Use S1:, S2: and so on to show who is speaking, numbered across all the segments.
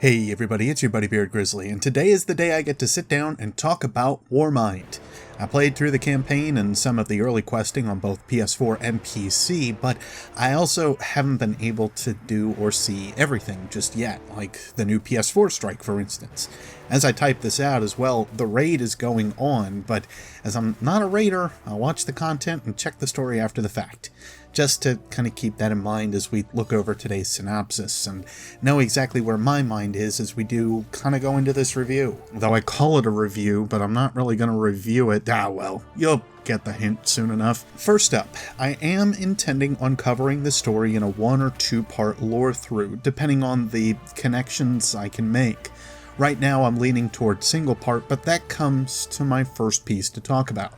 S1: Hey everybody, it's your buddy Beard Grizzly, and today is the day I get to sit down and talk about Warmind. I played through the campaign and some of the early questing on both PS4 and PC, but I also haven't been able to do or see everything just yet, like the new PS4 strike for instance. As I type this out as well, the raid is going on, but as I'm not a raider, I'll watch the content and check the story after the fact, just to kind of keep that in mind as we look over today's synopsis and know exactly where my mind is as we do kind of go into this review. Though I call it a review, but I'm not really going to review it. Well, you'll get the hint soon enough. First up, I am intending on covering the story in a 1 or 2 part lore through, depending on the connections I can make. Right now I'm leaning toward single part, but that comes to my first piece to talk about.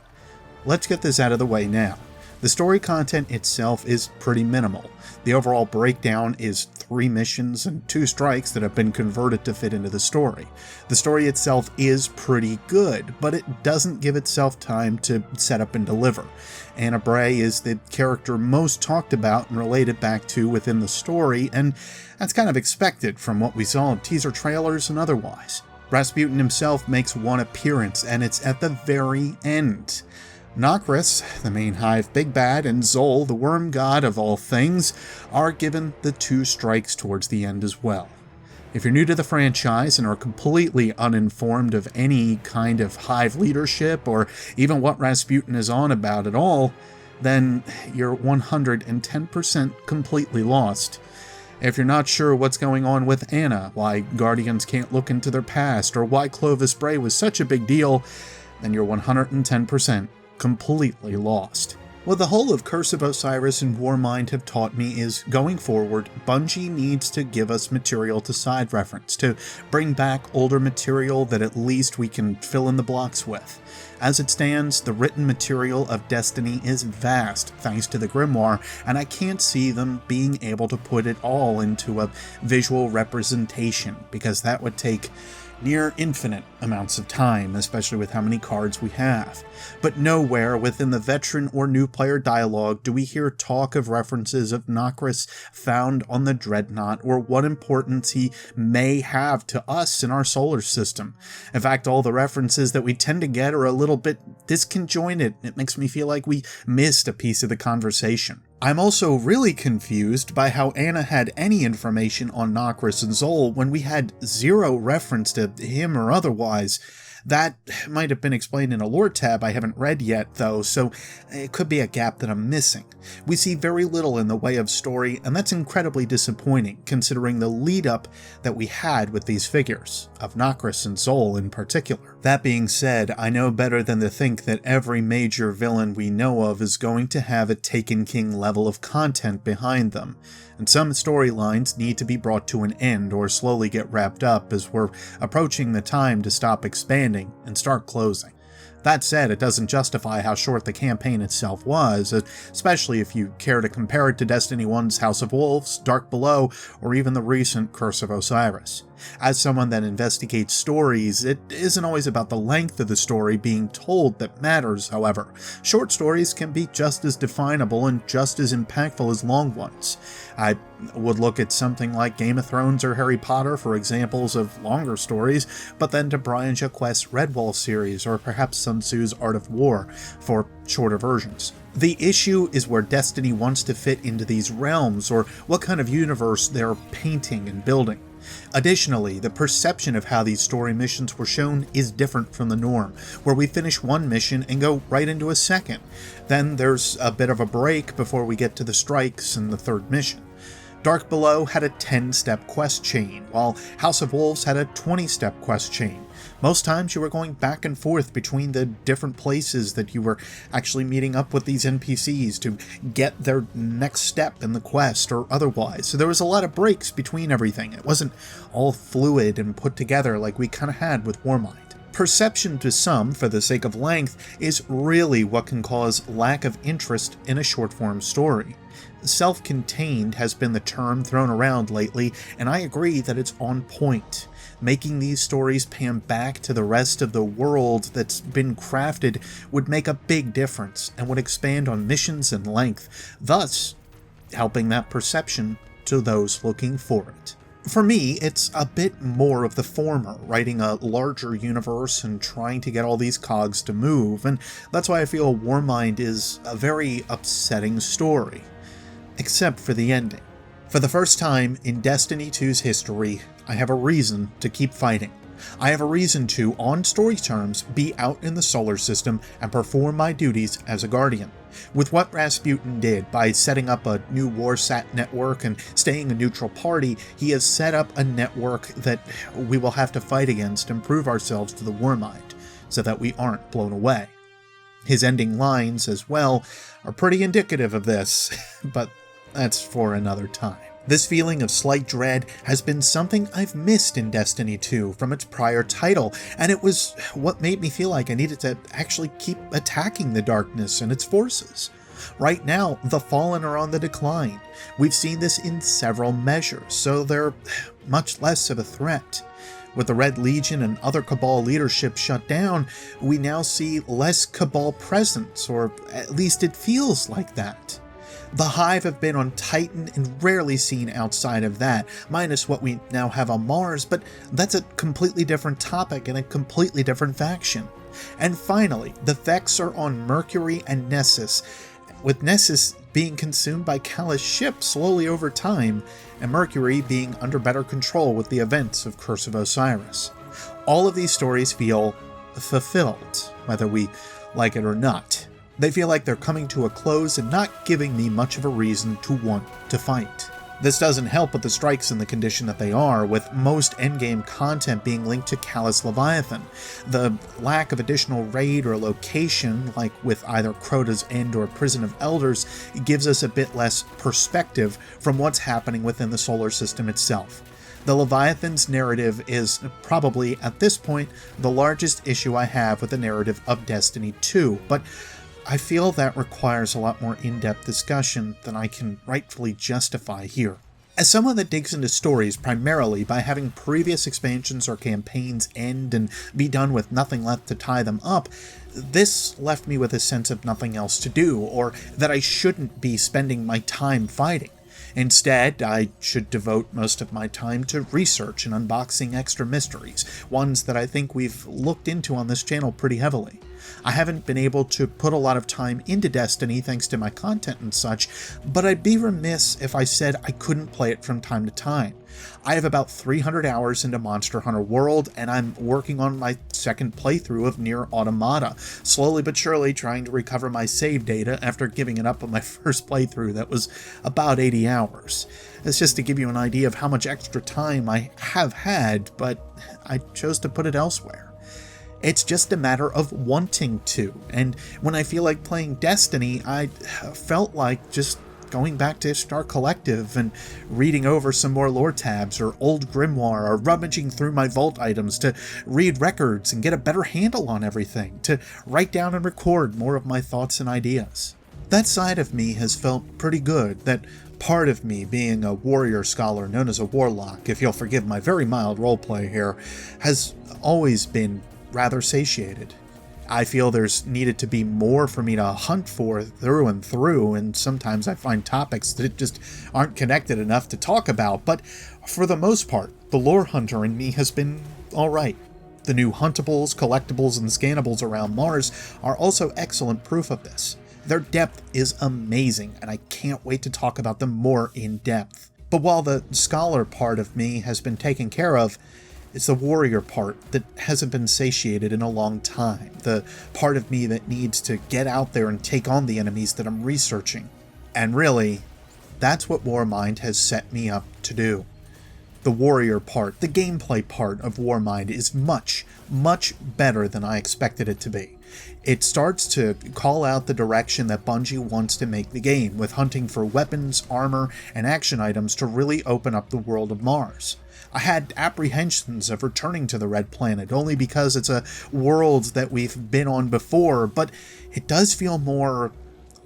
S1: Let's get this out of the way now. The story content itself is pretty minimal. The overall breakdown is 3 missions and 2 strikes that have been converted to fit into the story. The story itself is pretty good, but it doesn't give itself time to set up and deliver. Anna Bray is the character most talked about and related back to within the story, and that's kind of expected from what we saw in teaser trailers and otherwise. Rasputin himself makes one appearance, and it's at the very end. Nokris, the main hive big bad, and Zol, the worm god of all things, are given the 2 strikes towards the end as well. If you're new to the franchise and are completely uninformed of any kind of hive leadership or even what Rasputin is on about at all, then you're 110% completely lost. If you're not sure what's going on with Anna, why Guardians can't look into their past, or why Clovis Bray was such a big deal, then you're 110% completely lost. What the whole of Curse of Osiris and Warmind have taught me is, going forward, Bungie needs to give us material to side reference, to bring back older material that at least we can fill in the blocks with. As it stands, the written material of Destiny is vast thanks to the Grimoire, and I can't see them being able to put it all into a visual representation, because that would take near infinite amounts of time, especially with how many cards we have. But nowhere within the veteran or new player dialogue do we hear talk of references of Nokris found on the Dreadnought, or what importance he may have to us in our solar system. In fact, all the references that we tend to get are a little bit disconjointed. It makes me feel like we missed a piece of the conversation. I'm also really confused by how Anna had any information on Nokris and Zol when we had 0 reference to him or otherwise. That might have been explained in a lore tab I haven't read yet, though, so it could be a gap that I'm missing. We see very little in the way of story, and that's incredibly disappointing, considering the lead-up that we had with these figures, of Nokris and Zol in particular. That being said, I know better than to think that every major villain we know of is going to have a Taken King level of content behind them, and some storylines need to be brought to an end or slowly get wrapped up as we're approaching the time to stop expanding and start closing. That said, it doesn't justify how short the campaign itself was, especially if you care to compare it to Destiny 1's House of Wolves, Dark Below, or even the recent Curse of Osiris. As someone that investigates stories, it isn't always about the length of the story being told that matters, however. Short stories can be just as definable and just as impactful as long ones. I would look at something like Game of Thrones or Harry Potter for examples of longer stories, but then to Brian Jacquet's Redwall series, or perhaps Sun Tzu's Art of War for shorter versions. The issue is where Destiny wants to fit into these realms, or what kind of universe they're painting and building. Additionally, the perception of how these story missions were shown is different from the norm, where we finish one mission and go right into a second. Then there's a bit of a break before we get to the strikes and the 3rd mission. Dark Below had a 10-step quest chain, while House of Wolves had a 20-step quest chain. Most times you were going back and forth between the different places that you were actually meeting up with these NPCs to get their next step in the quest or otherwise. So there was a lot of breaks between everything. It wasn't all fluid and put together like we kind of had with Warmind. Perception to some, for the sake of length, is really what can cause lack of interest in a short-form story. Self-contained has been the term thrown around lately, and I agree that it's on point. Making these stories pan back to the rest of the world that's been crafted would make a big difference and would expand on missions and length, thus helping that perception to those looking for it. For me, it's a bit more of the former, writing a larger universe and trying to get all these cogs to move, and that's why I feel Warmind is a very upsetting story. Except for the ending. For the first time in Destiny 2's history, I have a reason to keep fighting. I have a reason to, on story terms, be out in the solar system and perform my duties as a guardian. With what Rasputin did by setting up a new Warsat network and staying a neutral party, he has set up a network that we will have to fight against and prove ourselves to the Warmind, so that we aren't blown away. His ending lines, as well, are pretty indicative of this, but that's for another time. This feeling of slight dread has been something I've missed in Destiny 2 from its prior title, and it was what made me feel like I needed to actually keep attacking the darkness and its forces. Right now, the Fallen are on the decline. We've seen this in several measures, so they're much less of a threat. With the Red Legion and other Cabal leadership shut down, we now see less Cabal presence, or at least it feels like that. The Hive have been on Titan and rarely seen outside of that, minus what we now have on Mars, but that's a completely different topic and a completely different faction. And finally, the Vex are on Mercury and Nessus, with Nessus being consumed by Kala's ship slowly over time, and Mercury being under better control with the events of Curse of Osiris. All of these stories feel fulfilled, whether we like it or not. They feel like they're coming to a close and not giving me much of a reason to want to fight. This doesn't help with the strikes in the condition that they are, with most endgame content being linked to Callous Leviathan. The lack of additional raid or location, like with either Crota's End or Prison of Elders, gives us a bit less perspective from what's happening within the solar system itself. The Leviathan's narrative is probably, at this point, the largest issue I have with the narrative of Destiny 2, but I feel that requires a lot more in-depth discussion than I can rightfully justify here. As someone that digs into stories primarily by having previous expansions or campaigns end and be done with nothing left to tie them up, this left me with a sense of nothing else to do, or that I shouldn't be spending my time fighting. Instead, I should devote most of my time to research and unboxing extra mysteries, ones that I think we've looked into on this channel pretty heavily. I haven't been able to put a lot of time into Destiny thanks to my content and such, but I'd be remiss if I said I couldn't play it from time to time. I have about 300 hours into Monster Hunter World, and I'm working on my second playthrough of Nier Automata, slowly but surely trying to recover my save data after giving it up on my first playthrough that was about 80 hours. It's just to give you an idea of how much extra time I have had, but I chose to put it elsewhere. It's just a matter of wanting to, and when I feel like playing Destiny, I felt like just going back to Star Collective and reading over some more lore tabs or old grimoire, or rummaging through my vault items to read records and get a better handle on everything, to write down and record more of my thoughts and ideas. That side of me has felt pretty good, that part of me, being a warrior scholar known as a warlock, if you'll forgive my very mild roleplay here, has always been rather satiated. I feel there's needed to be more for me to hunt for through and through, and sometimes I find topics that just aren't connected enough to talk about, but for the most part, the lore hunter in me has been alright. The new huntables, collectibles, and scannables around Mars are also excellent proof of this. Their depth is amazing, and I can't wait to talk about them more in depth. But while the scholar part of me has been taken care of, it's the warrior part that hasn't been satiated in a long time, the part of me that needs to get out there and take on the enemies that I'm researching. And really, that's what Warmind has set me up to do. The warrior part, the gameplay part of Warmind is much, much better than I expected it to be. It starts to call out the direction that Bungie wants to make the game, with hunting for weapons, armor, and action items to really open up the world of Mars. I had apprehensions of returning to the Red Planet only because it's a world that we've been on before, but it does feel more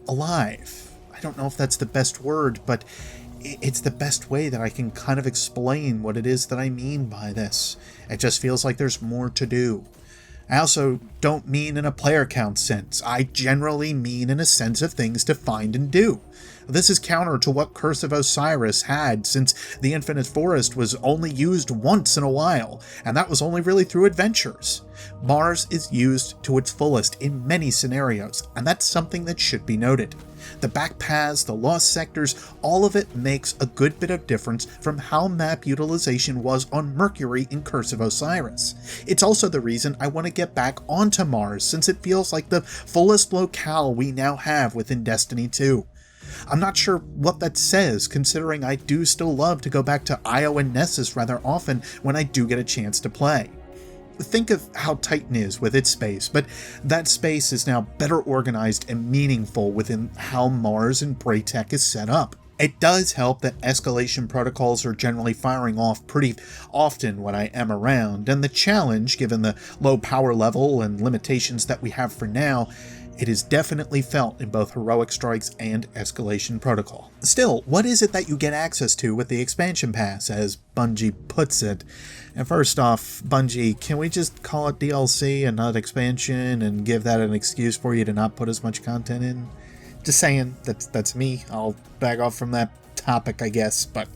S1: alive. I don't know if that's the best word, but it's the best way that I can kind of explain what it is that I mean by this. It just feels like there's more to do. I also don't mean in a player count sense. I generally mean in a sense of things to find and do. This is counter to what Curse of Osiris had, since the Infinite Forest was only used once in a while, and that was only really through adventures. Mars is used to its fullest in many scenarios, and that's something that should be noted. The back paths, the lost sectors, all of it makes a good bit of difference from how map utilization was on Mercury in Curse of Osiris. It's also the reason I want to get back onto Mars, since it feels like the fullest locale we now have within Destiny 2. I'm not sure what that says, considering I do still love to go back to Io and Nessus rather often when I do get a chance to play. Think of how Titan is with its space, but that space is now better organized and meaningful within how Mars and Braytech is set up. It does help that escalation protocols are generally firing off pretty often when I am around, and the challenge, given the low power level and limitations that we have for now, it is definitely felt in both Heroic Strikes and Escalation Protocol. Still, what is it that you get access to with the expansion pass, as Bungie puts it? And first off, Bungie, can we just call it DLC and not expansion, and give that an excuse for you to not put as much content in? Just saying, that's me. I'll back off from that topic, I guess, but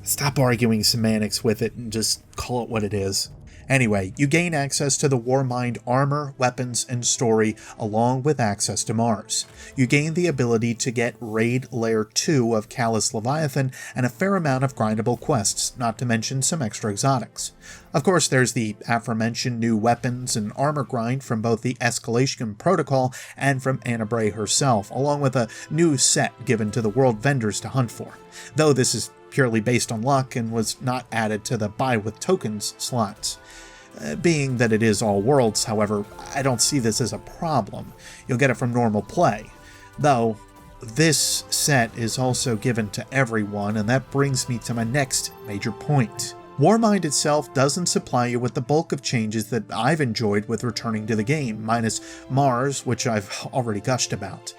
S1: stop arguing semantics with it and just call it what it is. Anyway, you gain access to the Warmind armor, weapons, and story, along with access to Mars. You gain the ability to get Raid Layer 2 of Callous Leviathan and a fair amount of grindable quests, not to mention some extra exotics. Of course, there's the aforementioned new weapons and armor grind from both the Escalation Protocol and from Anna Bray herself, along with a new set given to the world vendors to hunt for, though this is purely based on luck and was not added to the buy with tokens slots. Being that it is all worlds, however, I don't see this as a problem. You'll get it from normal play. Though, this set is also given to everyone, and that brings me to my next major point. Warmind itself doesn't supply you with the bulk of changes that I've enjoyed with returning to the game, minus Mars, which I've already gushed about.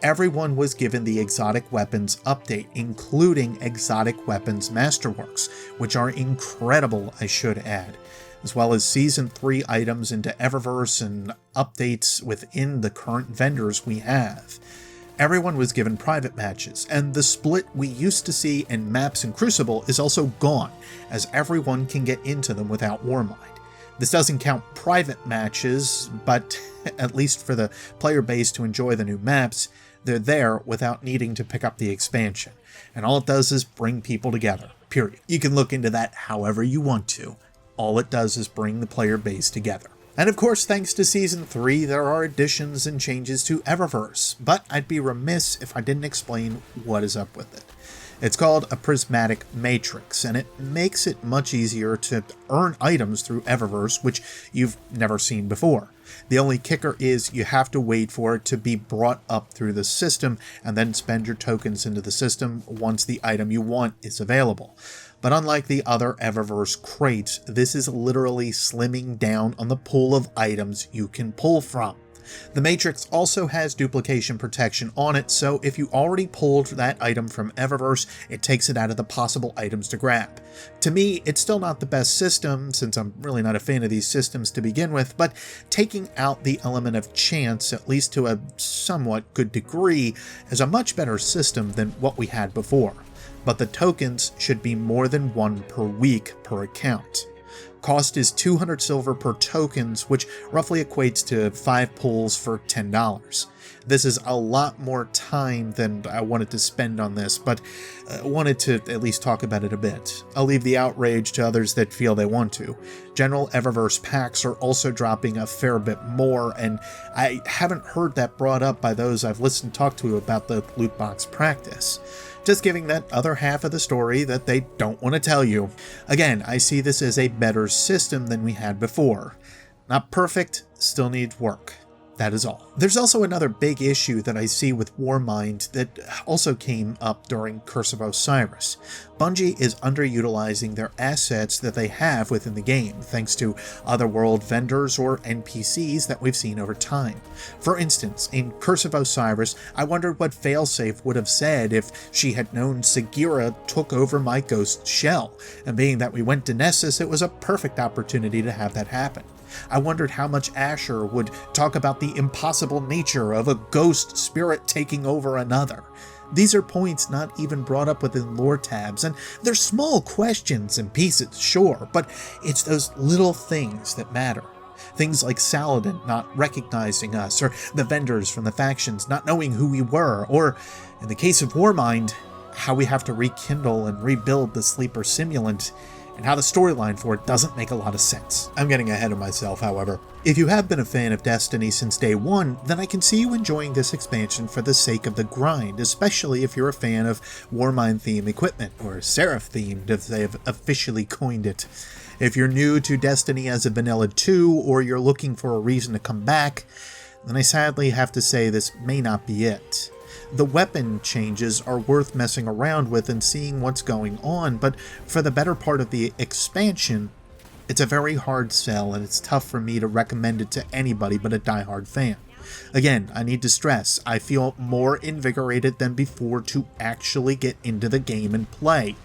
S1: Everyone was given the exotic weapons update, including exotic weapons masterworks, which are incredible, I should add, as well as Season 3 items into Eververse and updates within the current vendors we have. Everyone was given private matches, and the split we used to see in maps and Crucible is also gone, as everyone can get into them without Warmind. This doesn't count private matches, but at least for the player base to enjoy the new maps, they're there without needing to pick up the expansion, and all it does is bring people together, period. You can look into that however you want to. All it does is bring the player base together. And of course, thanks to Season 3, there are additions and changes to Eververse, but I'd be remiss if I didn't explain what is up with it. It's called a prismatic matrix, and it makes it much easier to earn items through Eververse, which you've never seen before. The only kicker is you have to wait for it to be brought up through the system, and then spend your tokens into the system once the item you want is available. But unlike the other Eververse crates, this is literally slimming down on the pool of items you can pull from. The Matrix also has duplication protection on it, so if you already pulled that item from Eververse, it takes it out of the possible items to grab. To me, it's still not the best system, since I'm really not a fan of these systems to begin with, but taking out the element of chance, at least to a somewhat good degree, is a much better system than what we had before. But the tokens should be more than one per week per account. Cost is 200 silver per tokens, which roughly equates to 5 pulls for $10. This is a lot more time than I wanted to spend on this, but wanted to at least talk about it a bit. I'll leave the outrage to others that feel they want to. General Eververse packs are also dropping a fair bit more, and I haven't heard that brought up by those I've listened to talk to about the loot box practice. Just giving that other half of the story that they don't want to tell you. Again, I see this as a better system than we had before. Not perfect, still needs work. That is all. There's also another big issue that I see with Warmind that also came up during Curse of Osiris. Bungie is underutilizing their assets that they have within the game, thanks to otherworld vendors or NPCs that we've seen over time. For instance, in Curse of Osiris, I wondered what Failsafe would have said if she had known Sagira took over my ghost shell, and being that we went to Nessus, it was a perfect opportunity to have that happen. I wondered how much Asher would talk about the impossible nature of a ghost spirit taking over another. These are points not even brought up within lore tabs, and they're small questions and pieces, sure, but it's those little things that matter. Things like Saladin not recognizing us, or the vendors from the factions not knowing who we were, or, in the case of Warmind, how we have to rekindle and rebuild the Sleeper Simulant, and how the storyline for it doesn't make a lot of sense. I'm getting ahead of myself, however. If you have been a fan of Destiny since day one, then I can see you enjoying this expansion for the sake of the grind, especially if you're a fan of Warmind theme equipment, or Seraph themed if they have officially coined it. If you're new to Destiny as a Vanilla 2, or you're looking for a reason to come back, then I sadly have to say this may not be it. The weapon changes are worth messing around with and seeing what's going on, but for the better part of the expansion, it's a very hard sell and it's tough for me to recommend it to anybody but a diehard fan. Again, I need to stress, I feel more invigorated than before to actually get into the game and play,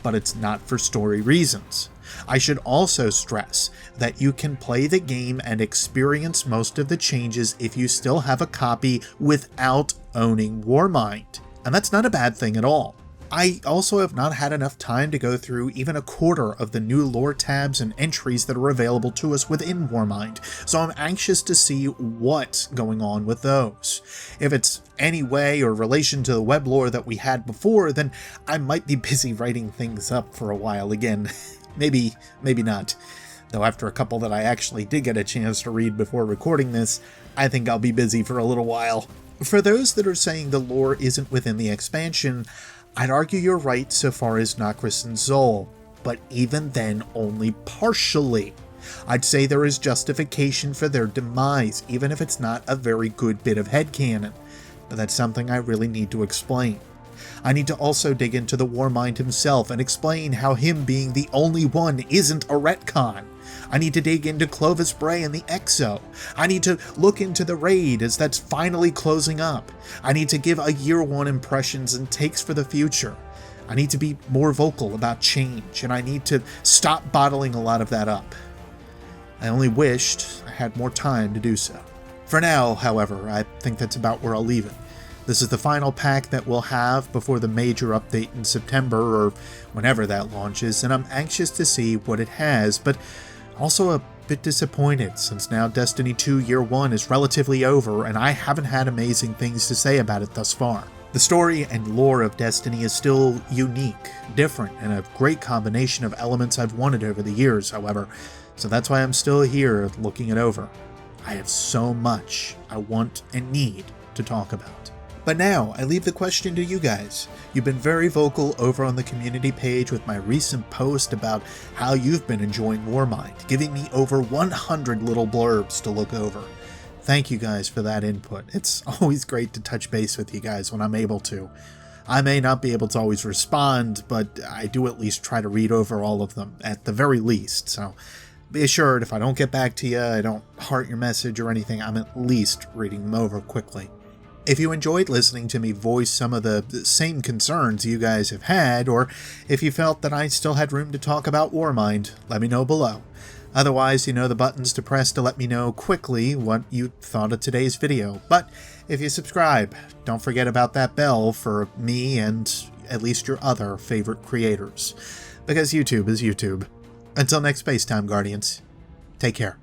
S1: but it's not for story reasons. I should also stress that you can play the game and experience most of the changes if you still have a copy without owning Warmind, and that's not a bad thing at all. I also have not had enough time to go through even a quarter of the new lore tabs and entries that are available to us within Warmind, so I'm anxious to see what's going on with those. If it's any way or relation to the web lore that we had before, then I might be busy writing things up for a while again. Maybe not. Though after a couple that I actually did get a chance to read before recording this, I think I'll be busy for a little while. For those that are saying the lore isn't within the expansion, I'd argue you're right so far as Nokris and Zol, but even then only partially. I'd say there is justification for their demise, even if it's not a very good bit of headcanon, but that's something I really need to explain. I need to also dig into the Warmind himself and explain how him being the only one isn't a retcon. I need to dig into Clovis Bray and the Exo. I need to look into the raid as that's finally closing up. I need to give a year one impressions and takes for the future. I need to be more vocal about change, and I need to stop bottling a lot of that up. I only wished I had more time to do so. For now, however, I think that's about where I'll leave it. This is the final pack that we'll have before the major update in September or whenever that launches, and I'm anxious to see what it has, but also a bit disappointed since now Destiny 2 Year 1 is relatively over and I haven't had amazing things to say about it thus far. The story and lore of Destiny is still unique, different, and a great combination of elements I've wanted over the years, however, so that's why I'm still here looking it over. I have so much I want and need to talk about. But now, I leave the question to you guys. You've been very vocal over on the community page with my recent post about how you've been enjoying Warmind, giving me over 100 little blurbs to look over. Thank you guys for that input. It's always great to touch base with you guys when I'm able to. I may not be able to always respond, but I do at least try to read over all of them, at the very least, so be assured if I don't get back to you, I don't heart your message or anything, I'm at least reading them over quickly. If you enjoyed listening to me voice some of the same concerns you guys have had, or if you felt that I still had room to talk about Warmind, let me know below. Otherwise, you know the buttons to press to let me know quickly what you thought of today's video. But if you subscribe, don't forget about that bell for me and at least your other favorite creators. Because YouTube is YouTube. Until next Spacetime Guardians, take care.